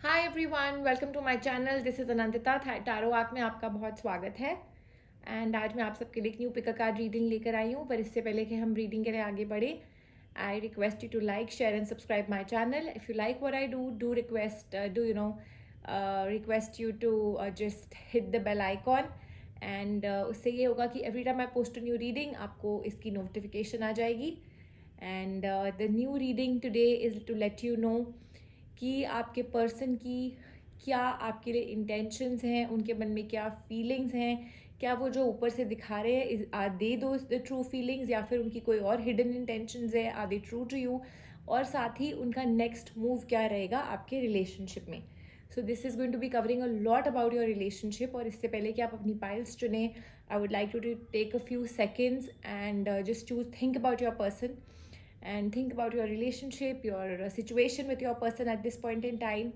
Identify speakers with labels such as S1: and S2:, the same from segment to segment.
S1: Hi everyone, welcome to my channel. This is Anantita. Tarot arc में आपका बहुत स्वागत है। एंड आज मैं आप सबके लिए एक न्यू पिक कार्ड रीडिंग लेकर आई हूँ। पर इससे पहले कि हम रीडिंग के लिए आगे बढ़े, I request you to like, share and subscribe my channel. If you like what I do request you to just hit the bell icon. And उससे ये होगा कि every time I post a new reading आपको इसकी notification आ जाएगी। And the new reading today is to let you know कि आपके पर्सन की क्या आपके लिए इंटेंशंस हैं, उनके मन में क्या फीलिंग्स हैं, क्या वो जो ऊपर से दिखा रहे हैं आर दे दो द ट्रू फीलिंग्स, या फिर उनकी कोई और हिडन इंटेंशंस है, are they true to you, और साथ ही उनका नेक्स्ट मूव क्या रहेगा आपके रिलेशनशिप में। So this is going to be covering a lot about your relationship. और इससे पहले कि आप अपनी पाइल्स चुने, I would like you to take a few seconds and just choose think about your person and think about your relationship, your situation with your person at this point in time।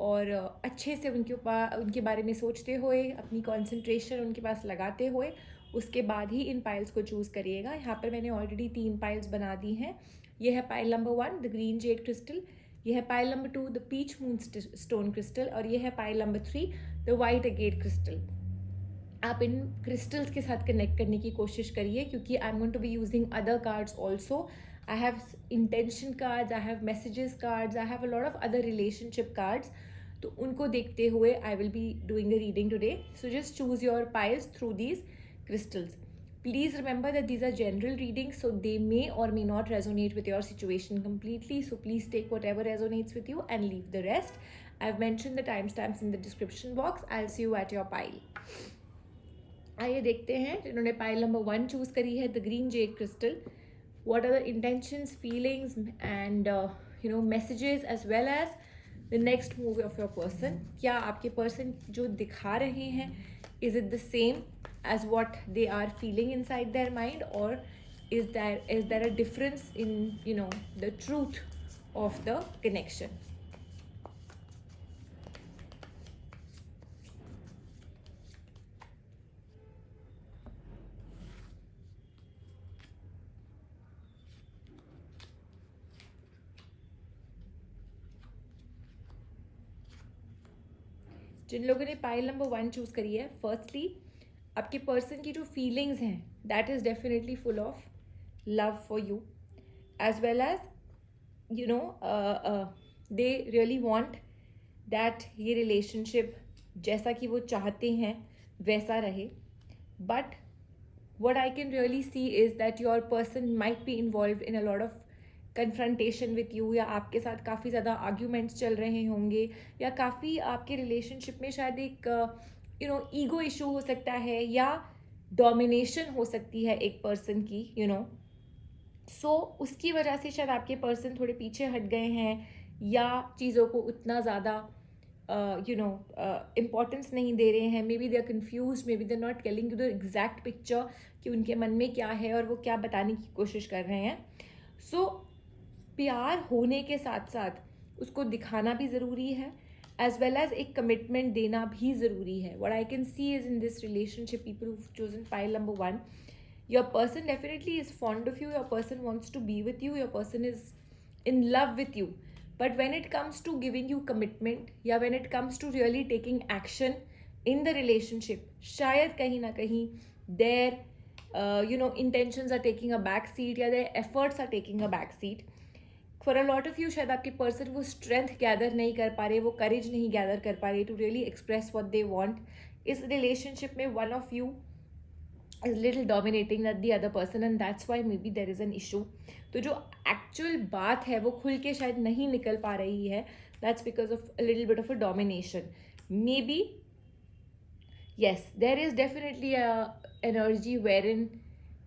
S1: और अच्छे से उनके बारे में सोचते हुए, अपनी concentration उनके पास लगाते हुए, उसके बाद ही इन पाइल्स को चूज़ करिएगा। यहाँ पर मैंने ऑलरेडी 3 पाइल्स बना दी हैं। ये है pile number 1 the green jade crystal, ये है pile number 2 the peach moon stone crystal, और ये है pile number 3 the white agate crystal. आप इन क्रिस्टल्स के साथ कनेक्ट करने की कोशिश करिए, क्योंकि I am going to be using other cards also. I have intention cards, I have messages cards, I have a lot of other relationship cards. तो उनको देखते हुए I will be doing a reading today. So just choose your piles through these crystals. Please remember that these are general readings, so they may or may not resonate with your situation completely. So please take whatever resonates with you and leave the rest. I've mentioned the timestamps in the description box. I'll see you at your pile. आइए देखते हैं जिन्होंने pile number 1 choose करी है the green jade crystal. What are the intentions, feelings and messages as well as the next move of your person. क्या आपके person जो दिखा रहे हैं, is it the same as what they are feeling inside their mind, और is there a difference in the truth of the connection. जिन लोगों ने पाइल नंबर 1 चूज करी है, फर्स्टली आपके पर्सन की जो फीलिंग्स हैं, that is definitely full of love for you, as well as they really want that ये रिलेशनशिप जैसा कि वो चाहते हैं वैसा रहे। But what I can really see is that your person might be involved in a lot of confrontation with you, या आपके साथ काफ़ी ज़्यादा आर्ग्यूमेंट्स चल रहे होंगे, या काफ़ी आपके रिलेशनशिप में शायद एक ईगो इशू हो सकता है, या डोमिनेशन हो सकती है एक पर्सन की, सो उसकी वजह से शायद आपके पर्सन थोड़े पीछे हट गए हैं, या चीज़ों को उतना ज़्यादा इम्पॉर्टेंस नहीं दे रहे हैं। Maybe they are confuse, maybe they not telling you the exact picture कि उनके मन में क्या है और वो क्या बताने की कोशिश कर रहे हैं। सो प्यार होने के साथ साथ उसको दिखाना भी ज़रूरी है, एज वेल एज एक कमिटमेंट देना भी ज़रूरी है। What I can C is in this relationship, people who chosen pile number 1, your person definitely is fond of you, your person wants to be with you, your person is in love with you, but when it comes to giving you commitment, या when it comes to really taking action in the relationship, शायद कहीं ना कहीं their intentions are taking a back seat, या their efforts are taking a back seat for a lot of you। शायद आपके person वो strength gather नहीं कर पा रहे, वो करेज नहीं गैदर कर पा रहे to really express what they want. इस रिलेशनशिप में one of you is little dominating that the other person, and that's why maybe there is an issue। तो जो एक्चुअल बात है वो खुल के शायद नहीं निकल पा रही है, that's because of a little bit of a domination। maybe yes, there is definitely a energy wherein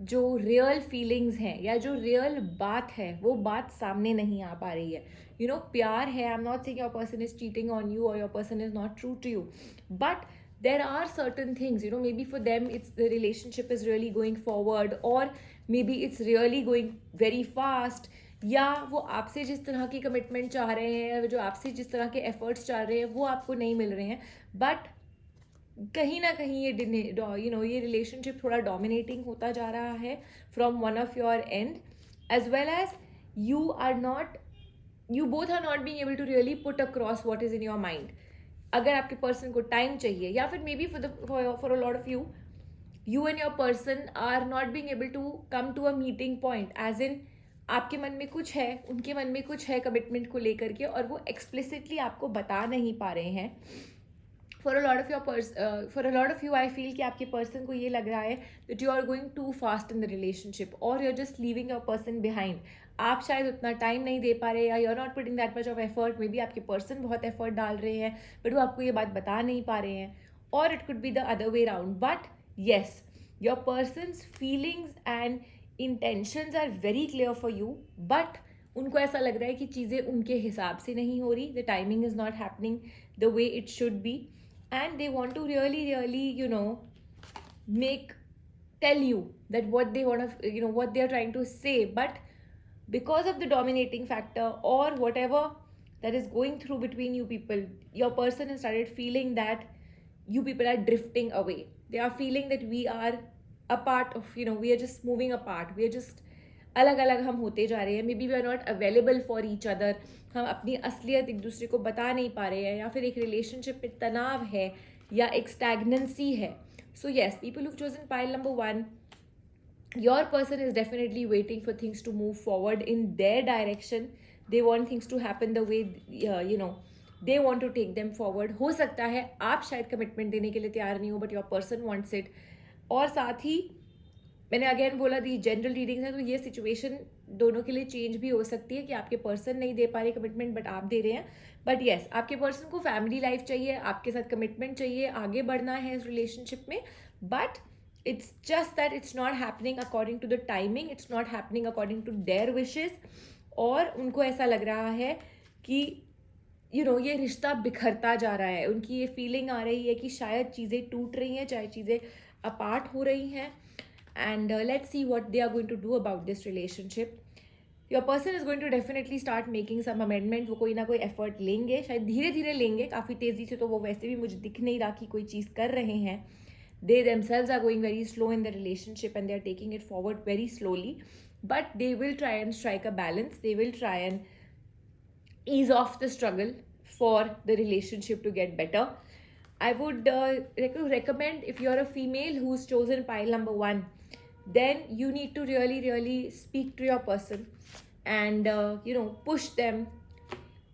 S1: जो रियल फीलिंग्स हैं या जो रियल बात है वो बात सामने नहीं आ पा रही है। प्यार है, I am not saying your person is cheating on you और your person is not true to you, but there are certain things, maybe for them it's the relationship is really going forward, or maybe it's really going very fast, या वो आपसे जिस तरह की commitment चाह रहे हैं, जो आपसे जिस तरह के एफर्ट्स चाह रहे हैं वो आपको नहीं मिल रहे हैं। बट कहीं ना कहीं ये रिलेशनशिप थोड़ा डोमिनेटिंग होता जा रहा है from one of your end, as well as you are not you both are not being able to really put across what is in your mind. अगर आपके पर्सन को टाइम चाहिए, या फिर may be for a lot of you and your person are not being able to come to a meeting point, as in आपके मन में कुछ है, उनके मन में कुछ है कमिटमेंट को लेकर के, और वो एक्सप्लिसिटली आपको बता नहीं पा रहे हैं. For a lot of you I feel कि आपके पर्सन को ये लग रहा है that you are going too fast in the relationship, और you are just leaving your person behind. आप शायद उतना टाइम नहीं दे पा रहे, या you are not putting that much of effort. Maybe आपके पर्सन बहुत एफर्ट डाल रहे हैं बट वो आपको ये बात बता नहीं पा रहे हैं, और it could be the other way round. But yes, your person's feelings and intentions are very clear for you, but उनको ऐसा लग रहा है कि चीज़ें उनके हिसाब से नहीं हो रही. The timing is not happening the way it should be, and they want to really tell you that what they want to, what they are trying to say, but because of the dominating factor or whatever that is going through between you people, your person has started feeling that you people are drifting away. They are feeling that we are a part of, we are just moving apart, we are just अलग अलग हम होते जा रहे हैं. Maybe we are not available for each other. हम अपनी असलियत एक दूसरे को बता नहीं पा रहे हैं, या फिर एक रिलेशनशिप में तनाव है या एक स्टैग्नेंसी है. So yes, people who chosen pile number 1, your person is definitely waiting for things to move forward in their direction. They want things to happen the way they want to take them forward. हो सकता है आप शायद commitment देने के लिए तैयार नहीं हो, but your person wants it. और साथ ही मैंने अगेन बोला दी जनरल रीडिंग्स है, तो ये सिचुएशन दोनों के लिए चेंज भी हो सकती है कि आपके पर्सन नहीं दे पा रहे कमिटमेंट बट आप दे रहे हैं. बट येस, आपके पर्सन को फैमिली लाइफ चाहिए, आपके साथ कमिटमेंट चाहिए, आगे बढ़ना है इस रिलेशनशिप में. But it's just that it's not happening according to the timing, it's not happening according to their wishes. और उनको ऐसा लग रहा है कि ये रिश्ता बिखरता जा रहा है. उनकी ये फीलिंग आ रही है कि शायद चीज़ें टूट रही हैं, चाहे चीज़ें अपार्ट हो रही हैं. And let's see what they are going to do about this relationship. Your person is going to definitely start making some amendment. वो कोई ना कोई एफर्ट लेंगे, शायद धीरे धीरे लेंगे, काफ़ी तेज़ी से तो वो वैसे भी मुझे दिख नहीं रहा कि कोई चीज़ कर रहे हैं. They themselves are going very slow in the relationship and they are taking it forward very slowly, but they will try and strike a balance. They will try and ease off the struggle for the relationship to get better. I would recommend, if you're a female who's chosen pile number 1, then you need to really speak to your person and push them.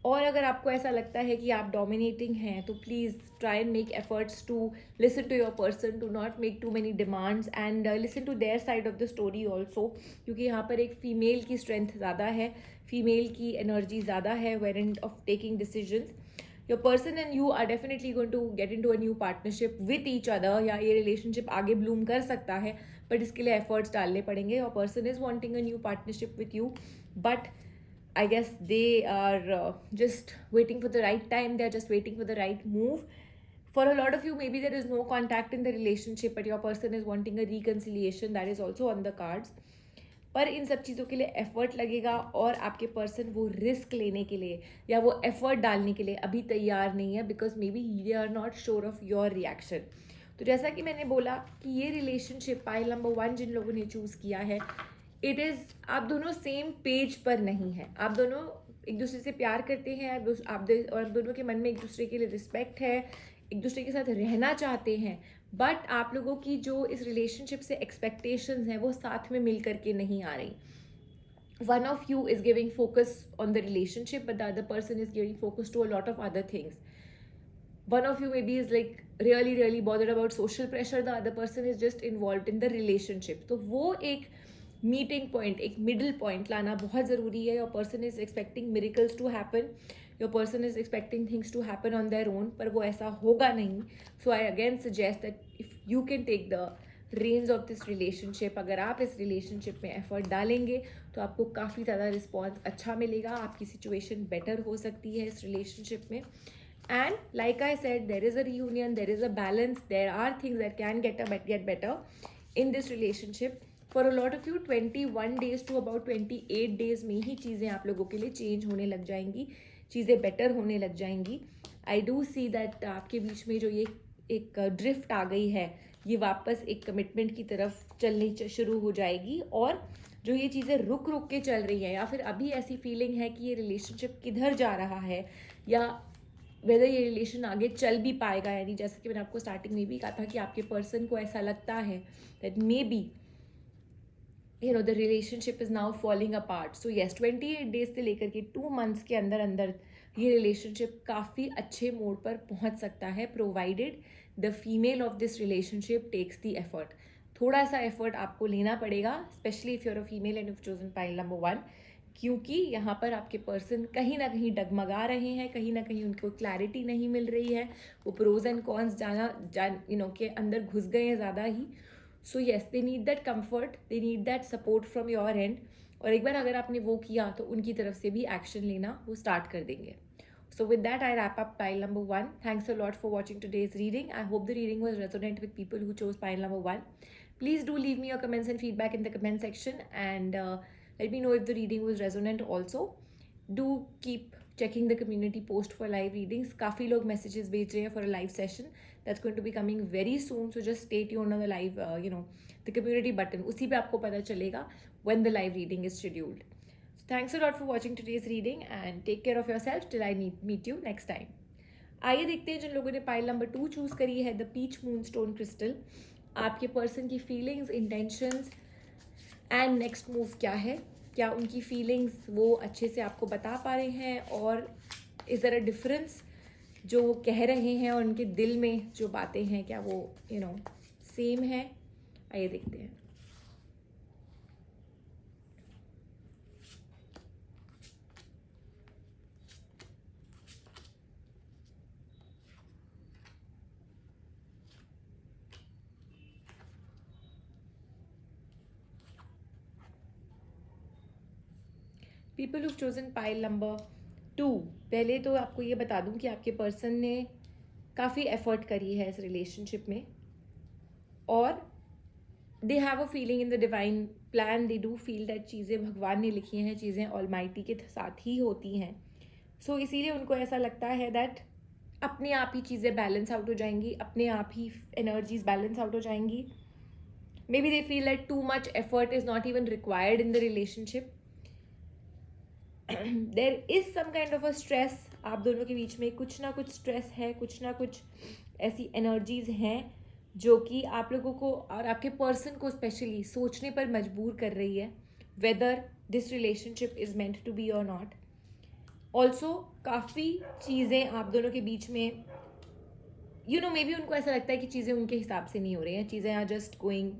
S1: और अगर आपको ऐसा लगता है कि आप dominating हैं, तो please try and make efforts to listen to your person, to not make too many demands, and listen to their side of the story also. क्योंकि यहाँ पर एक फ़ीमेल की स्ट्रेंथ ज़्यादा है, फीमेल की एनर्जी ज़्यादा है where end of taking decisions. Your person and you are definitely going to get into a new partnership with each other, या ये रिलेशनशिप आगे ब्लूम कर सकता है, बट इसके लिए एफर्ट्स डालने पड़ेंगे. Your person is wanting a new partnership with you, but I guess they are just waiting for the right time. They are just waiting for the right move. For a lot of you, maybe there is no contact in the relationship, but your person is wanting a reconciliation. That is also on the cards. पर इन सब चीज़ों के लिए effort लगेगा, और आपके person वो risk लेने के लिए या वो एफर्ट डालने के लिए अभी तैयार नहीं है, because maybe they are not sure of your reaction. तो जैसा कि मैंने बोला कि ये रिलेशनशिप पाइल नंबर 1 जिन लोगों ने चूज़ किया है, इट इज़, आप दोनों सेम पेज पर नहीं हैं. आप दोनों एक दूसरे से प्यार करते हैं, आप दोनों के मन में एक दूसरे के लिए रिस्पेक्ट है, एक दूसरे के साथ रहना चाहते हैं, बट आप लोगों की जो इस रिलेशनशिप से एक्सपेक्टेशंस हैं वो साथ में मिल करके नहीं आ रही. One of you is giving focus on the relationship, but the other person is giving focus to a lot of other things. One of you maybe is like really bothered about social pressure, the other person is just involved in the relationship. तो वो एक meeting point, एक middle point लाना बहुत ज़रूरी है. Your person is expecting miracles to happen, your person is expecting things to happen on their own, पर वो ऐसा होगा नहीं. So I again suggest that if you can take the range of this relationship, अगर आप इस relationship में effort डालेंगे तो आपको काफ़ी ज़्यादा रिस्पॉन्स अच्छा मिलेगा, आपकी सिचुएशन बेटर हो सकती है इस रिलेशनशिप में. And like I said, there is a reunion, there is a balance, there are things that can get better in this relationship. For a lot of you, 21 days to about 28 days में ही चीज़ें आप लोगों के लिए change होने लग जाएंगी, चीज़ें बेटर होने लग जाएंगी. आई डू सी दैट आपके बीच में जो ये एक ड्रिफ्ट आ गई है, ये वापस एक कमिटमेंट की तरफ चलनी शुरू हो जाएगी, और जो ये चीज़ें रुक रुक के चल रही हैं, या फिर अभी ऐसी फीलिंग है कि ये रिलेशनशिप किधर जा रहा है, या वेदर ये रिलेशन आगे चल भी पाएगा, यानी जैसे कि मैंने आपको स्टार्टिंग में भी कहा था कि आपके पर्सन को ऐसा लगता है that may be the relationship is now falling apart. So yes, 28 days से लेकर के 2 months के अंदर अंदर ये रिलेशनशिप काफ़ी अच्छे मोड पर पहुंच सकता है, provided the female of this relationship takes the effort. थोड़ा सा एफर्ट आपको लेना पड़ेगा, specially if you're a female and if chosen pile number 1, क्योंकि यहाँ पर आपके पर्सन कहीं ना कहीं डगमगा रहे हैं, कहीं ना कहीं उनको क्लैरिटी नहीं मिल रही है, वो प्रोज एंड कॉन्स के अंदर घुस गए हैं ज़्यादा ही. So yes, they need that comfort, they need that support from your end. और एक बार अगर आपने वो किया तो उनकी तरफ से भी एक्शन लेना वो स्टार्ट कर देंगे. So with that, I wrap up pile number 1. Thanks a lot for watching today's reading. I hope the reading was resonant with people who chose pile number 1. Please do leave me your comments and feedback in the comment section, and let me know if the reading was resonant also. Do keep checking the community post for live readings. काफ़ी लोग messages भेज रहे हैं for a live session that's going to be coming very soon. So just stay tuned on the live, the community button. उसी पे आपको पता चलेगा when the live reading is scheduled. Thanks a lot for watching today's reading and take care of yourself till I meet you next time. आइए देखते हैं जिन लोगों ने पाइल नंबर 2 चूज करी है, द पीच मूनस्टोन क्रिस्टल, आपके person की feelings, intentions and next move क्या है. क्या उनकी फीलिंग्स वो अच्छे से आपको बता पा रहे हैं, और इज देयर अ डिफरेंस जो वो कह रहे हैं और उनके दिल में जो बातें हैं, क्या वो सेम है. आइए देखते हैं. People who chosen pile number 2, पहले तो आपको ये बता दूं कि आपके पर्सन ने काफ़ी एफर्ट करी है इस रिलेशनशिप में, और they have a feeling in the divine plan. They do feel that चीज़ें भगवान ने लिखी हैं, चीज़ें ऑलमाइटी के साथ ही होती हैं. सो इसीलिए उनको ऐसा लगता है दैट अपने आप ही चीज़ें बैलेंस आउट हो जाएंगी, अपने आप ही एनर्जीज बैलेंस आउट हो जाएंगी. Maybe they feel that too much effort is not even required in the relationship. There is some kind of a stress. आप दोनों के बीच में कुछ ना कुछ स्ट्रेस है, कुछ ना कुछ ऐसी एनर्जीज हैं जो कि आप लोगों को और आपके पर्सन को स्पेशली सोचने पर मजबूर कर रही है whether this relationship is meant to be और नॉट. ऑल्सो काफ़ी चीज़ें आप दोनों के बीच में मे बी उनको ऐसा लगता है कि चीज़ें उनके हिसाब से नहीं हो रही हैं, चीज़ें are just going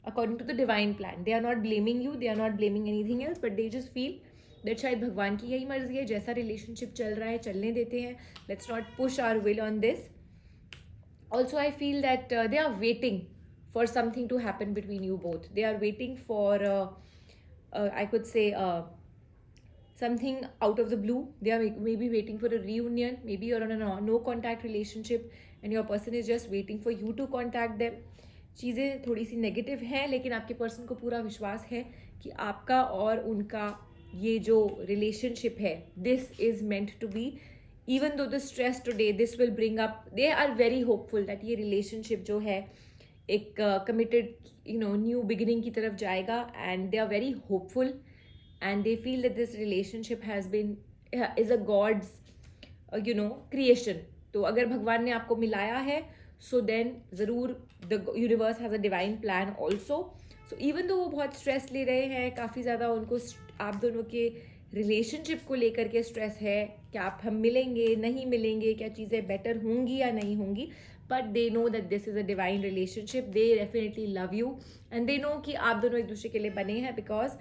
S1: according to the divine plan. They are not blaming you, they are not blaming anything else, but they just feel that शायद भगवान की यही मर्जी है, जैसा रिलेशनशिप चल रहा है चलने देते हैं, let's not push our will on this. Also I feel that they are waiting for something to happen between you both. They are waiting for I could say something out of the blue. They are maybe waiting for a reunion. Maybe you're on a no contact relationship and your person is just waiting for you to contact them. चीज़ें थोड़ी सी negative हैं, लेकिन आपके person को पूरा विश्वास है कि आपका और उनका ये जो रिलेशनशिप है, this is meant to be. Even though the stress today this will bring up, they are very hopeful that ये रिलेशनशिप जो है एक कमिटेड न्यू बिगिनिंग की तरफ जाएगा. And they are very hopeful and they feel that this relationship has been is a God's creation. तो अगर भगवान ने आपको मिलाया है, सो देन ज़रूर the universe has a divine plan also. So even though वो बहुत स्ट्रेस ले रहे हैं, काफ़ी ज़्यादा उनको आप दोनों के रिलेशनशिप को लेकर के स्ट्रेस है, क्या आप हम मिलेंगे नहीं मिलेंगे, क्या चीज़ें बेटर होंगी या नहीं होंगी, but they know that this is a divine relationship. They definitely love you and they know कि आप दोनों एक दूसरे के लिए बने हैं, because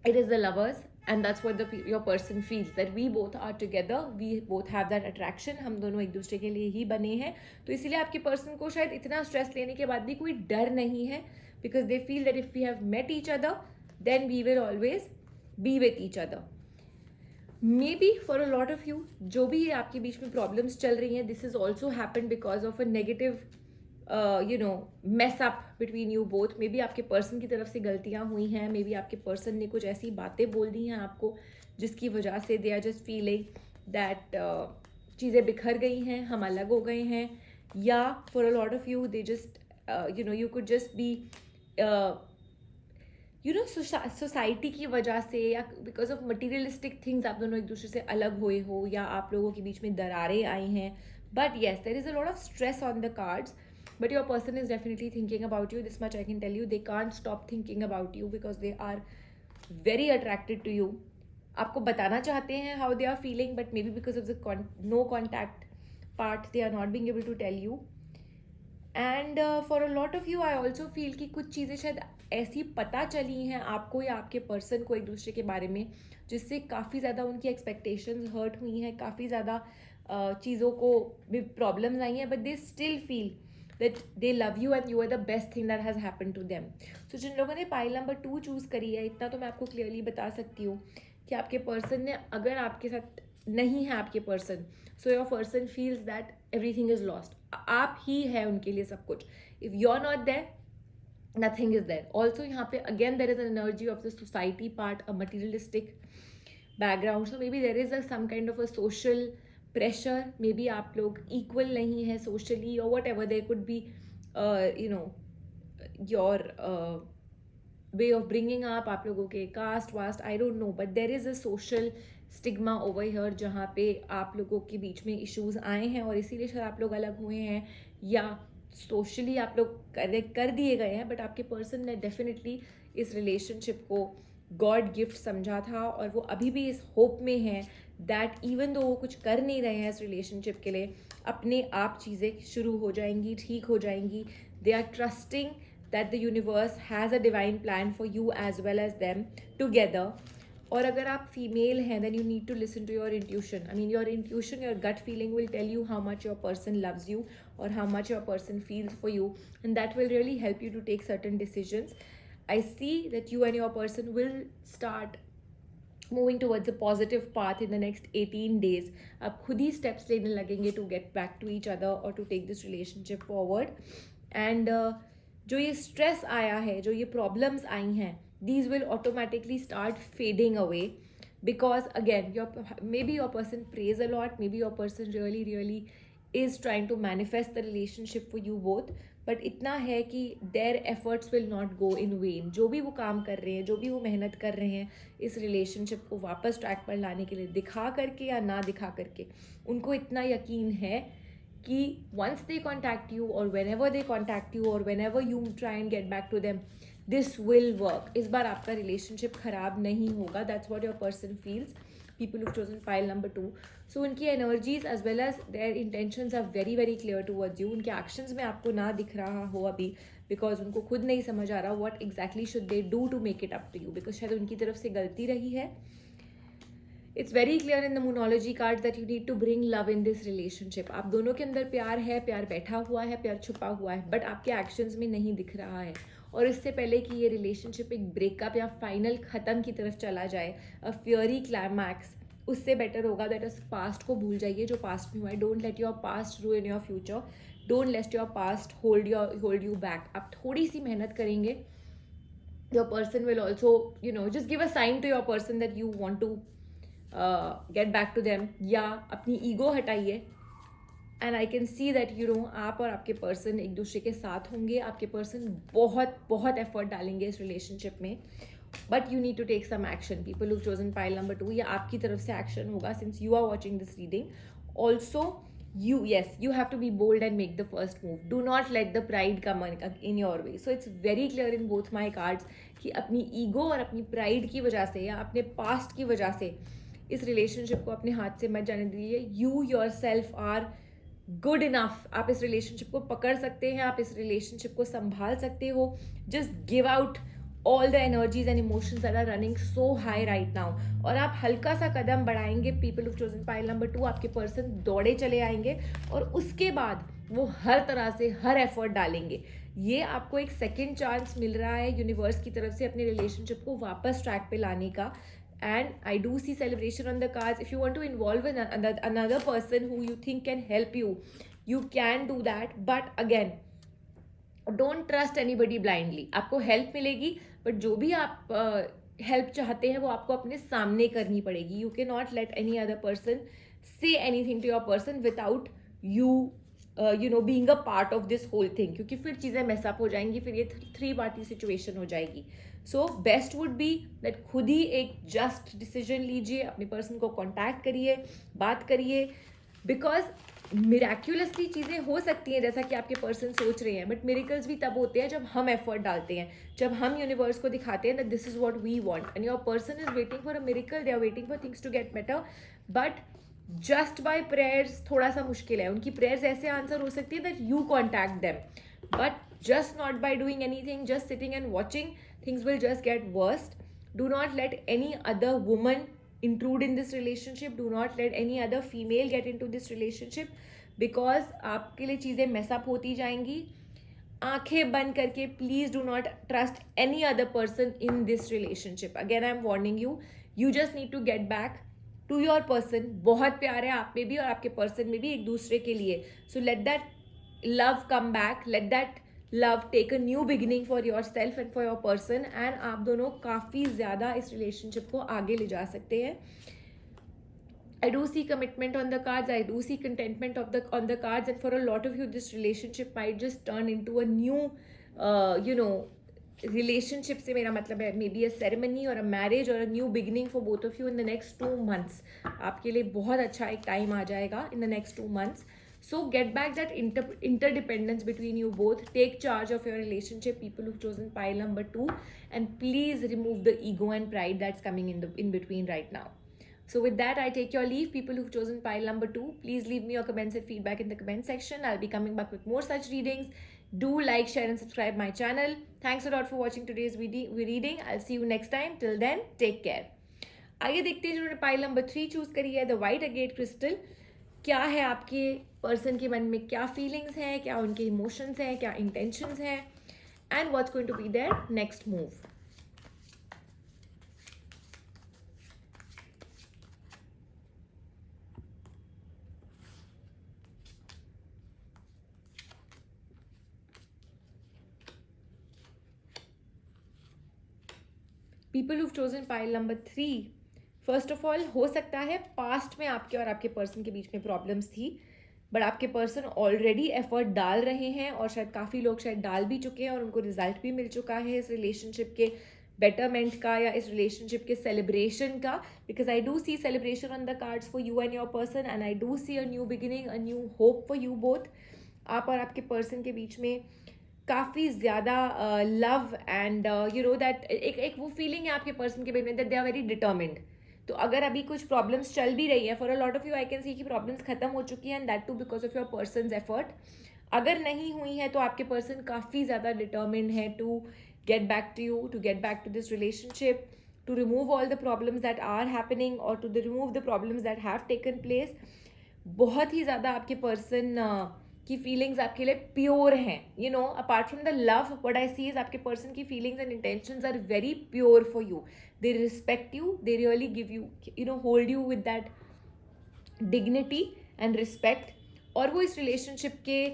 S1: it is the lovers and that's what your person feels, that we both are together, we both have that attraction. हम दोनों एक दूसरे के लिए ही बने हैं. तो इसीलिए आपके पर्सन को शायद इतना स्ट्रेस लेने के बाद भी कोई डर नहीं है, because they feel that if we have met each other then we will always be with each other. Maybe for a lot of you जो भी आपके बीच में प्रॉब्लम्स चल रही हैं, this is also happen because of a negative mess up between you both. Maybe आपके person की तरफ से गलतियां हुई हैं, मे बी आपके पर्सन ने कुछ ऐसी बातें बोल दी हैं आपको जिसकी वजह से they are just feeling that चीज़ें बिखर गई हैं, हम अलग हो गए हैं. या for a lot of you they just you could just be society की वजह से या बिकॉज ऑफ मटीरियलिस्टिक थिंग्स आप दोनों एक दूसरे से अलग हुए हो या आप लोगों के बीच में दरारें आई हैं. But yes, there is a lot of stress on the cards. But your person is definitely thinking about you. This much I can tell you. They can't stop thinking about you because they are very attracted to you. आपको बताना चाहते हैं how they are feeling, but maybe because of the no contact part, they are not being able to tell you. And for a lot of you I also feel कि कुछ चीज़ें शायद ऐसी पता चली हैं आपको या आपके पर्सन को एक दूसरे के बारे में, जिससे काफ़ी ज़्यादा उनकी एक्सपेक्टेशंस हर्ट हुई हैं, काफ़ी ज़्यादा चीज़ों को भी प्रॉब्लम्स आई हैं, but they still feel that they love you and you are the best thing that has happen to them. So जिन लोगों ने पाइल नंबर 2 चूज़ करी है, इतना तो मैं आपको क्लियरली बता सकती हूँ कि आपके पर्सन ने, अगर आपके साथ नहीं है आपके person, so your person feels that everything is lost. आप ही है उनके लिए सब कुछ. If you are not there, nothing is there. Also यहाँ पे again there is an energy of the society part, a materialistic background. So maybe there is a some kind of a social pressure. Maybe आप लोग equal नहीं है socially और whatever. There could be you know your way of bringing up, आप लोगों के caste वास्ट, I don't know, but there is a social stigma over here जहाँ पे आप लोगों के बीच में इश्यूज आए हैं और इसीलिए शायद आप लोग अलग हुए हैं या सोशली आप लोग कर दिए गए हैं. बट आपके पर्सन ने डेफिनेटली इस रिलेशनशिप को गॉड गिफ्ट समझा था और वो अभी भी इस होप में है दैट इवन दो वो कुछ कर नहीं रहे हैं इस रिलेशनशिप के लिए, अपने आप चीज़ें शुरू हो जाएंगी, ठीक हो जाएंगी. They are trusting that the universe has a divine plan for you as well as them together. और अगर आप फीमेल हैं, then you need to listen to your intuition. I mean, your intuition, your gut feeling will tell you how much your person loves you or how much your person feels for you, and that will really help you to take certain decisions. I see that you and your person will start moving towards a positive path in the next 18 days. आप खुद ही steps लेने लगेंगे to get back to each other or to take this relationship forward. And जो ये stress आया है, जो ये प्रॉब्लम्स आई हैं, these will automatically start fading away because again maybe your person prays a lot, maybe your person really really is trying to manifest the relationship for you both. But इतना है कि their efforts will not go in vain. जो भी वो काम कर रहे हैं, जो भी वो मेहनत कर रहे हैं इस रिलेशनशिप को वापस ट्रैक पर लाने के लिए, दिखा करके या ना दिखा करके, उनको इतना यकीन है कि once they contact you or whenever they contact you or whenever you try and get back to them, this will work. इस बार आपका रिलेशनशिप खराब नहीं होगा. That's what your person feels. People who've chosen pile number 2. So उनकी energies as well as their intentions are very very clear towards you. उनके actions में आपको ना दिख रहा हो अभी because उनको खुद नहीं समझ आ रहा what exactly should they do to make it up to you, because शायद उनकी तरफ से गलती रही है. It's very clear in the Moonology cards that you need to bring love in this relationship. आप दोनों के अंदर प्यार है, प्यार बैठा हुआ है, प्यार छुपा हुआ है, बट आपके एक्शंस में नहीं दिख रहा है. और इससे पहले कि ये रिलेशनशिप एक ब्रेकअप या फाइनल ख़त्म की तरफ चला जाए, अ फियरी क्लाइमैक्स, उससे बेटर होगा दैट उस पास्ट को भूल जाइए जो पास्ट में हुआ है. Don't let your past ruin your future. Don't let your past hold you back. आप थोड़ी सी मेहनत करेंगे, your person will also just give a sign to your person that you want to get back to them, या अपनी ego हटाइए. And I can see that आप और आपके पर्सन एक दूसरे के साथ होंगे. आपके पर्सन बहुत बहुत एफर्ट डालेंगे इस रिलेशनशिप में, but you need to take some action. People who chosen pile number 2, या आपकी तरफ से एक्शन होगा since you are watching this reading. Also you have to be bold and make the first move. Do not let the pride come in your way. So it's very clear in both my cards कि अपनी ego और अपनी pride की वजह से या अपने past की वजह से इस रिलेशनशिप को अपने हाथ से मत जाने दीजिए. You yourself are good enough. आप इस रिलेशनशिप को पकड़ सकते हैं, आप इस रिलेशनशिप को संभाल सकते हो. Just give out all the energies and emotions that are running so high right now. और आप हल्का सा कदम बढ़ाएंगे, people who've chosen pile number 2, आपके पर्सन दौड़े चले आएंगे और उसके बाद वो हर तरह से हर एफर्ट डालेंगे. ये आपको एक सेकेंड चांस मिल रहा है यूनिवर्स की तरफ से अपने रिलेशनशिप को वापस ट्रैक पे लाने का. And I do see celebration on the cards. If you want to involve another person who you think can help you, you can do that. But again, don't trust anybody blindly. आपको help मिलेगी, but जो भी आप help चाहते हैं वो आपको अपने सामने करनी पड़ेगी. You can not let any other person से anything to your person without you being a part of this whole thing, क्योंकि फिर चीज़ें मेसअप हो जाएंगी, फिर ये थ्री पार्टी सिचुएशन हो जाएगी. So best would be that खुद ही एक जस्ट डिसीजन लीजिए, अपने पर्सन को कॉन्टैक्ट करिए, बात करिए, बिकॉज मिराक्यूलसली चीज़ें हो सकती हैं जैसा कि आपके पर्सन सोच रहे हैं, बट मिरेकल्स भी तब होते हैं जब हम एफर्ट डालते हैं, जब हम यूनिवर्स को दिखाते हैं that this is what we want, and your person is waiting for a miracle, they are waiting for things to get better. But just by prayers थोड़ा सा मुश्किल है, उनकी प्रेयर्स ऐसे आंसर हो सकती है that you contact them, but just not by doing anything, just sitting and watching, things will just get worse. Do not let any other woman intrude in this relationship. Do not let any other female get into this relationship, because आपके लिए चीज़ें mess up होती जाएंगी. आंखें बंद करके please do not trust any other person in this relationship. Again I am warning you, you just need to get back to your person. बहुत प्यार है आप में भी और आपके पर्सन में भी एक दूसरे के लिए. So let that love come back, let that love take a new beginning for yourself and for your person, and आप दोनों काफ़ी ज़्यादा इस रिलेशनशिप को आगे ले जा सकते हैं. I do see commitment on the cards. I do see contentment on the cards, and for a lot of you, this relationship might just turn into a new, relationship. से मेरा मतलब है maybe a ceremony or a marriage or a new beginning for both of you in the next 2 months. आपके लिए बहुत अच्छा एक time आ जाएगा in the next 2 months. So get back that interdependence between you both. Take charge of your relationship, people who've chosen pile number 2, and please remove the ego and pride that's coming in between right now. So with that, I take your leave. People who've chosen pile number 2, please leave me your comments and feedback in the comment section. I'll be coming back with more such readings. Do like, share and subscribe my channel. Thanks a lot for watching today's reading. I'll see you next time. Till then, take care. आइए देखते हैं जिन्होंने pile number 3 choose करी है, the white agate crystal. क्या है आपके person के मन में, क्या फीलिंग्स हैं, क्या उनके इमोशंस हैं, क्या इंटेंशंस हैं, and what's going to be their next move. People who chosen pile number 3, first of all हो सकता है पास्ट में आपके और आपके पर्सन के बीच में प्रॉब्लम्स थी, बट आपके पर्सन ऑलरेडी एफर्ट डाल रहे हैं, और शायद काफ़ी लोग शायद डाल भी चुके हैं और उनको रिजल्ट भी मिल चुका है इस रिलेशनशिप के बेटरमेंट का या इस रिलेशनशिप के सेलिब्रेशन का. Because I do see celebration on the cards for you and your person, and I do see a new beginning, a new hope for you both. आप और आपके पर्सन के बीच में काफ़ी ज़्यादा लव एंड दैट एक वो फीलिंग है आपके पर्सन के बीच में that they are very determined. तो अगर अभी कुछ प्रॉब्लम्स चल भी रही है, for a lot of you I can see कि प्रॉब्लम्स खत्म हो चुकी हैं, and that too because of your person's effort. अगर नहीं हुई है तो आपके पर्सन काफ़ी ज़्यादा डिटर्मिन्ड है to get back to you, to get back to this relationship, to remove all the problems that are happening और to remove the problems that have taken place. बहुत ही ज़्यादा आपके पर्सन की फीलिंग्स आपके लिए प्योर हैं. Apart from the love, what I see is आपके पर्सन की feelings and intentions are very pure for you. They respect you, they really give you hold you with that dignity and respect. और वो इस relationship के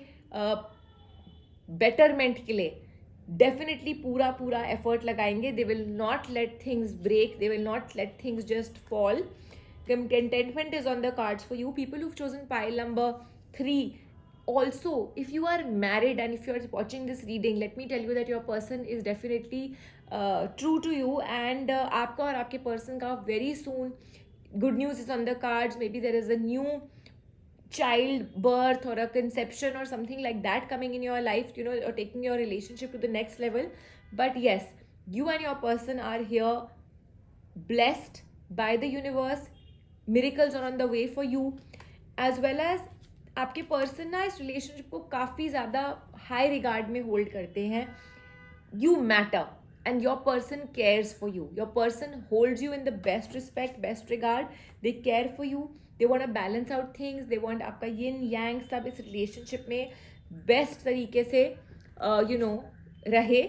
S1: betterment के लिए definitely पूरा effort लगाएंगे. They will not let things break, they will not let things just fall. Contentment is on the cards for you. People who've chosen pile number 3, also if you are married and if you are watching this reading, let me tell you that your person is definitely true to you, and आपका और आपके person का very soon good news is on the cards. Maybe there is a new child birth or a conception or something like that coming in your life, or taking your relationship to the next level. But yes, you and your person are here blessed by the universe. Miracles are on the way for you, as well as आपके person ना इस relationship को काफ़ी ज़्यादा high regard में hold करते हैं. You matter and your person cares for you. Your person holds you in the best respect, best regard. They care for you, they want to balance out things, they want आपका yin यांग सब इस relationship में best तरीके से रहे.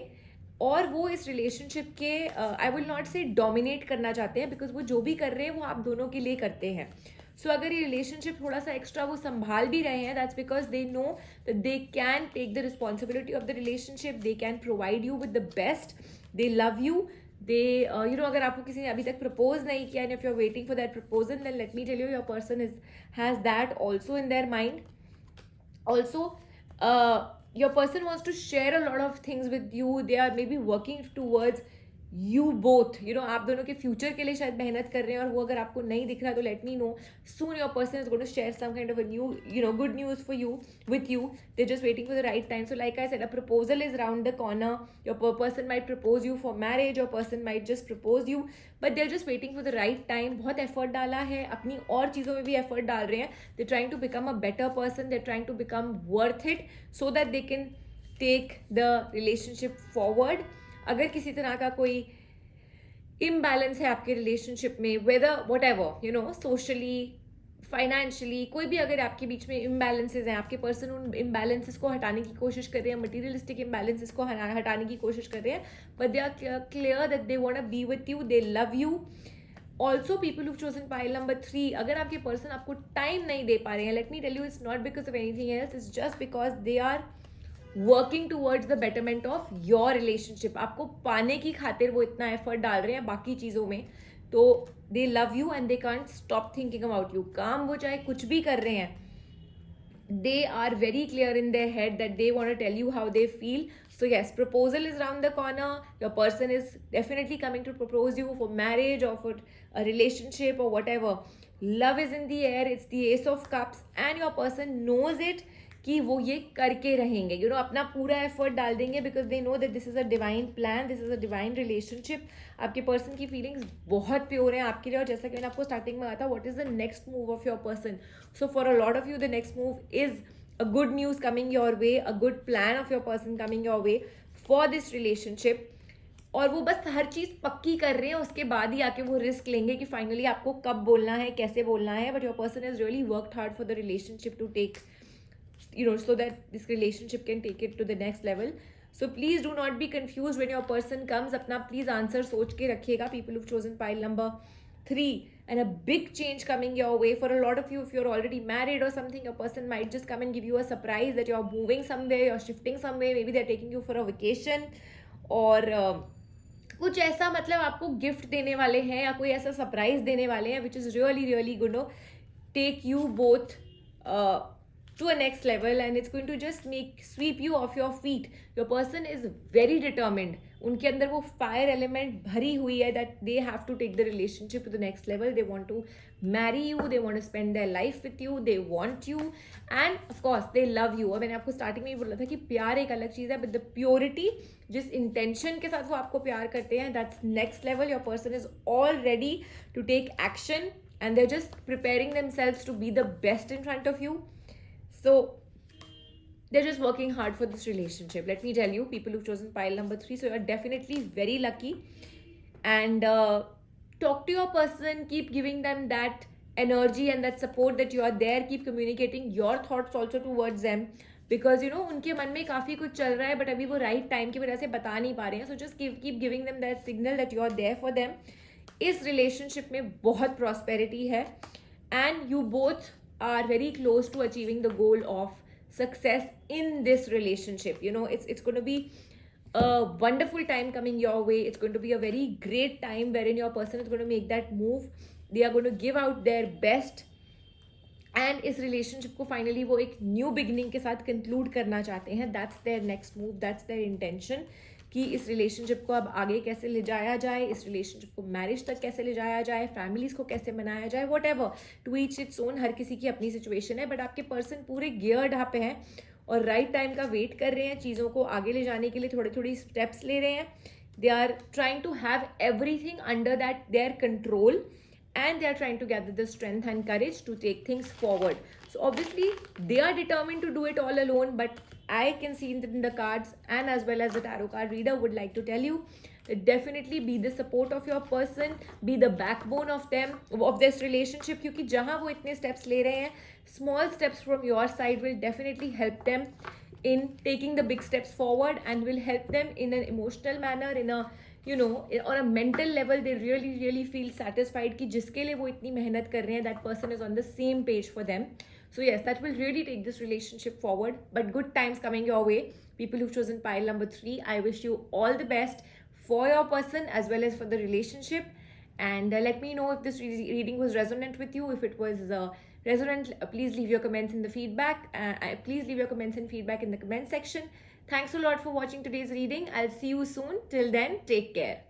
S1: और वो इस रिलेशनशिप के आई विल नॉट से डोमिनेट करना चाहते हैं, बिकॉज वो जो भी कर रहे हैं वो आप दोनों के लिए करते हैं. सो अगर ये रिलेशनशिप थोड़ा सा एक्स्ट्रा वो संभाल भी रहे हैं, that's because they know that they can take the responsibility of the relationship, they can provide you with the best, they love you. They अगर आपको किसी ने अभी तक प्रपोज नहीं किया, and if you are waiting for that proposal, then let me tell you your person has that also in their mind. Also, your person wants to share a lot of things with you. They are maybe working towards you both, आप दोनों के future के लिए शायद मेहनत कर रहे हैं, और वो अगर आपको नहीं दिख रहा तो let me know. Soon your person is going to share some kind of a new, good news for you, with you. They're just waiting for the right time. So like I said, a proposal is around the corner. Your person might propose you for marriage, your person might just propose you, but they're just waiting for the right time. बहुत effort डाला है, अपनी और चीज़ों में भी effort डाल रहे हैं. They're trying to become a better person. They're trying to become worth it so that they can take the relationship forward. अगर किसी तरह का कोई इम्बैलेंस है आपके रिलेशनशिप में, whether whatever, socially, financially, कोई भी अगर आपके बीच में इम्बैलेंसेज हैं, आपके पर्सन उन इम्बैलेंसेज को हटाने की कोशिश कर रहे हैं, मटीरियलिस्टिक इम्बैलेंसेज को हटाने की कोशिश कर रहे हैं, but they are clear that they want to be with you, they love you. Also people who chosen pile number 3, अगर आपके पर्सन आपको टाइम नहीं दे पा रहे हैं, let me tell you, it's not because of anything else, it's just because they are working towards the betterment of your relationship. आपको पाने की खातिर वो इतना एफर्ट डाल रहे हैं बाकी चीज़ों में, तो दे love you and they can't stop thinking about you. काम वो चाहे कुछ भी कर रहे हैं, they are very clear in their head that they want to tell you how they feel. So yes, proposal is around the corner. Your person is definitely coming to propose you for marriage or for a relationship or whatever. Love is in the air. It's the Ace of Cups, and your person knows it कि वो ये करके रहेंगे, अपना पूरा effort डाल देंगे, because they know that this is a divine plan, this is a divine relationship. आपके पर्सन की फीलिंग्स बहुत प्योर हैं आपके लिए, और जैसा कि मैंने आपको स्टार्टिंग में कहा था, what is the next move of your person. So for a lot of you the next move is a good news coming your way, a good plan of your person coming your way for this relationship. और वो बस हर चीज़ पक्की कर रहे हैं, उसके बाद ही आके वो रिस्क लेंगे कि फाइनली आपको कब बोलना है, कैसे बोलना है. But your person is really worked hard for the relationship to take, so that this relationship can take it to the next level. So please do not be confused when your person comes. अपना please answer सोच के रखिएगा, people who've chosen pile number 3. And a big change coming your way. For a lot of you, if you're already married or something, your person might just come and give you a surprise that you're moving somewhere, you're shifting somewhere, maybe they're taking you for a vacation, और कुछ ऐसा, मतलब आपको gift देने वाले हैं या कोई ऐसा सरप्राइज देने वाले हैं, which is really really good, take you both to a next level, and it's going to just sweep you off your feet. Your person is very determined. उनके अंदर वो फायर एलिमेंट भरी हुई है that they have to take the relationship to the next level. They want to marry you, they want to spend their life with you, they want you, and of course they love you. और मैंने आपको starting में ही बोला था कि प्यार एक अलग चीज़ है, but the purity, जिस इंटेंशन के साथ वो आपको प्यार करते हैं, that's next level. Your person is all ready to take action, and they're just preparing themselves to be the best in front of you. So they're just working hard for this relationship. Let me tell you, people who've chosen pile number 3, so you're definitely very lucky. And talk to your person, keep giving them that energy and that support that you are there. Keep communicating your thoughts also towards them, because उनके मन में काफ़ी कुछ चल रहा है, but अभी वो right time की वजह से बता नहीं पा रहे हैं. So just keep giving them that signal that you are there for them. इस relationship में बहुत prosperity है, and you both are very close to achieving the goal of success in this relationship. It's going to be a wonderful time coming your way. It's going to be a very great time wherein your person is going to make that move. They are going to give out their best, and इस relationship को finally वो एक new beginning के साथ conclude करना चाहते हैं. That's their next move, that's their intention, कि इस रिलेशनशिप को अब आगे कैसे ले जाया जाए, इस रिलेशनशिप को मैरिज तक कैसे ले जाया जाए, फैमिलीज़ को कैसे मनाया जाए, whatever, to each its own. हर किसी की अपनी सिचुएशन है, बट आपके पर्सन पूरे गियर्ड पे हैं और राइट टाइम का वेट कर रहे हैं, चीज़ों को आगे ले जाने के लिए थोड़ी थोड़ी स्टेप्स ले रहे हैं. They are trying to have everything under that their control, and they are trying to gather the strength and courage to take things forward. So obviously they are determined to do it all alone, but I can see in the cards, and as well as the tarot card reader would like to tell you that definitely be the support of your person, be the backbone of them, of this relationship, क्योंकि जहाँ वो इतने steps ले रहे हैं, small steps from your side will definitely help them in taking the big steps forward, and will help them in an emotional manner, in a on a mental level. They really really feel satisfied कि जिसके लिए वो इतनी मेहनत कर रहे हैं, that person is on the same page for them. So yes, that will really take this relationship forward. But good times coming your way. People who've chosen pile number 3, I wish you all the best for your person as well as for the relationship. And let me know if this reading was resonant with you. If it was resonant, please leave your comments in the feedback. Please leave your comments and feedback in the comment section. Thanks a lot for watching today's reading. I'll see you soon. Till then, take care.